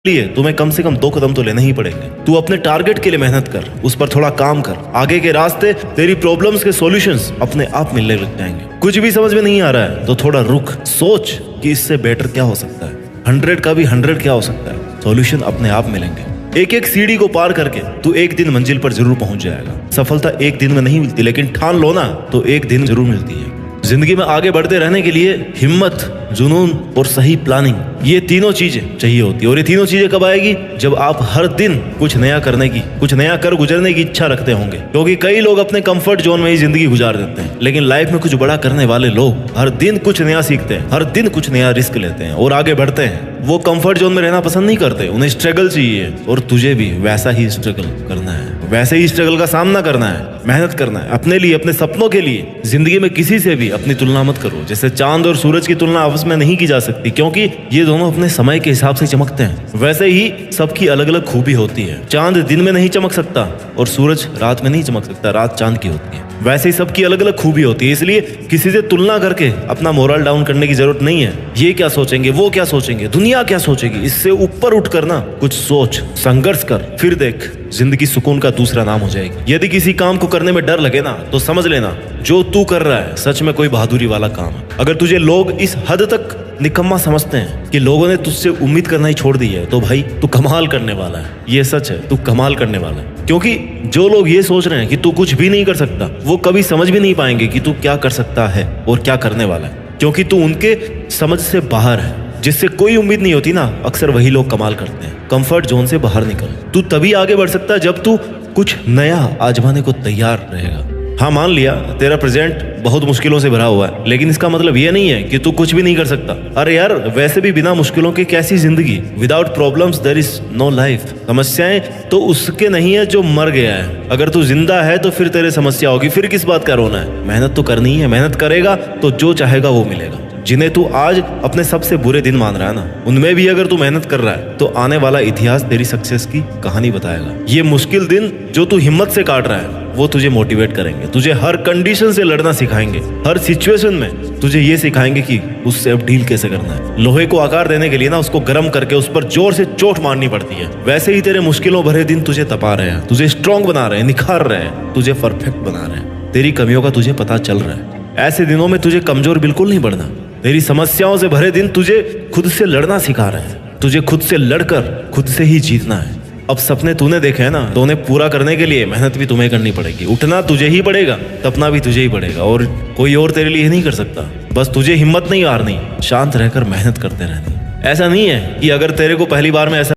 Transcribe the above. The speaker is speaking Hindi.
लिए तुम्हें कम से कम 2 कदम तो लेने ही पड़ेंगे। तू अपने टारगेट के लिए मेहनत कर, उस पर थोड़ा काम कर। आगे के रास्ते, तेरी प्रॉब्लम्स के सॉल्यूशंस अपने आप मिलने लग जाएंगे। कुछ भी समझ में नहीं आ रहा है तो थोड़ा रुक, सोच कि इससे बेटर क्या हो सकता है, 100 का भी 100 क्या हो सकता है। सॉल्यूशन अपने आप मिलेंगे। एक एक सीढ़ी को पार करके तू एक दिन मंजिल पर जरूर पहुंच जाएगा। सफलता एक दिन में नहीं मिलती, लेकिन ठान लो ना तो एक दिन जरूर मिलती है। जिंदगी में आगे बढ़ते रहने के लिए हिम्मत, जुनून और सही प्लानिंग, ये तीनों चीजें चाहिए होती है। और ये तीनों चीजें कब आएगी? जब आप हर दिन कुछ नया करने की, कुछ नया कर गुजरने की इच्छा रखते होंगे। क्योंकि कई लोग अपने कंफर्ट जोन में ही जिंदगी गुजार देते हैं, लेकिन लाइफ में कुछ बड़ा करने वाले लोग हर दिन कुछ नया सीखते हैं, हर दिन कुछ नया रिस्क लेते हैं और आगे बढ़ते हैं। वो कंफर्ट जोन में रहना पसंद नहीं करते, उन्हें स्ट्रगल चाहिए। और तुझे भी वैसा ही स्ट्रगल करना है, वैसे ही स्ट्रगल का सामना करना है, मेहनत करना है अपने लिए, अपने सपनों के लिए। जिंदगी में किसी से भी अपनी तुलना मत करो। जैसे चांद और सूरज की तुलना आपस में नहीं की जा सकती, क्योंकि ये दोनों अपने समय के हिसाब से चमकते हैं। वैसे ही सबकी अलग अलग खूबी होती है। चांद दिन में नहीं चमक सकता और सूरज रात में नहीं चमक सकता, रात चांद की होती है। वैसे ही सबकी अलग अलग खूबी होती है। इसलिए किसी से तुलना करके अपना मोरल डाउन करने की जरूरत नहीं है। ये क्या सोचेंगे, वो क्या सोचेंगे, दुनिया क्या सोचेगी, इससे ऊपर उठ कर ना कुछ सोच, संघर्ष कर, फिर देख जिंदगी सुकून का दूसरा नाम हो जाएगी। यदि किसी काम को करने में डर लगे ना तो समझ लेना जो तू कर रहा है सच में कोई बहादुरी वाला काम है। अगर तुझे लोग इस हद तक निकम्मा समझते हैं कि लोगों ने तुझसे उम्मीद करना ही छोड़ दी है, तो भाई तू कमाल करने वाला है। ये सच है, तू कमाल करने वाला है। क्योंकि जो लोग ये सोच रहे हैं कि तू कुछ भी नहीं कर सकता, वो कभी समझ भी नहीं पाएंगे कि तू क्या कर सकता है और क्या करने वाला है। क्योंकि तू उनके समझ से बाहर है। जिससे कोई उम्मीद नहीं होती ना, अक्सर वही लोग कमाल करते हैं। कंफर्ट जोन से बाहर निकल। तू तभी आगे बढ़ सकता है जब तू कुछ नया आजमाने को तैयार रहेगा। हाँ, मान लिया तेरा प्रेजेंट बहुत मुश्किलों से भरा हुआ है, लेकिन इसका मतलब ये नहीं है कि तू कुछ भी नहीं कर सकता। अरे यार, वैसे भी बिना मुश्किलों के कैसी जिंदगी? Without problems there is no life. समस्याएं तो उसके नहीं है जो मर गया है। अगर तू जिंदा है तो फिर तेरे समस्या होगी, फिर किस बात का रोना है? मेहनत तो करनी है। मेहनत करेगा तो जो चाहेगा वो मिलेगा। जिन्हें तू आज अपने सबसे बुरे दिन मान रहा है ना, उनमें भी अगर तू मेहनत कर रहा है तो आने वाला इतिहास तेरी सक्सेस की कहानी बताएगा। ये मुश्किल दिन जो तू हिम्मत से काट रहा है वो तुझे मोटिवेट करेंगे, तुझे हर कंडीशन से लड़ना सिखाएंगे। हर सिचुएशन में तुझे ये सिखाएंगे कि उससे अब डील कैसे करना है। लोहे को आकार देने के लिए ना उसको गर्म करके उस पर जोर से चोट मारनी पड़ती है। वैसे ही तेरे मुश्किलों भरे दिन तुझे तपा रहे हैं, तुझे स्ट्रांग बना रहे हैं, निखार रहे हैं, तुझे परफेक्ट बना रहे हैं। तेरी कमियों का तुझे पता चल रहा है। ऐसे दिनों में तुझे कमजोर बिल्कुल नहीं बढ़ना। तेरी समस्याओं से भरे दिन तुझे खुद से लड़ना सिखा रहे हैं। तुझे खुद से लड़कर खुद से ही जीतना है। अब सपने तूने देखे हैं ना, तो उन्हें पूरा करने के लिए मेहनत भी तुम्हें करनी पड़ेगी। उठना तुझे ही पड़ेगा, तपना भी तुझे ही पड़ेगा, और कोई और तेरे लिए नहीं कर सकता। बस तुझे हिम्मत नहीं हारनी, शांत रहकर मेहनत करते रहनी। ऐसा नहीं है कि अगर तेरे को पहली बार में ऐसा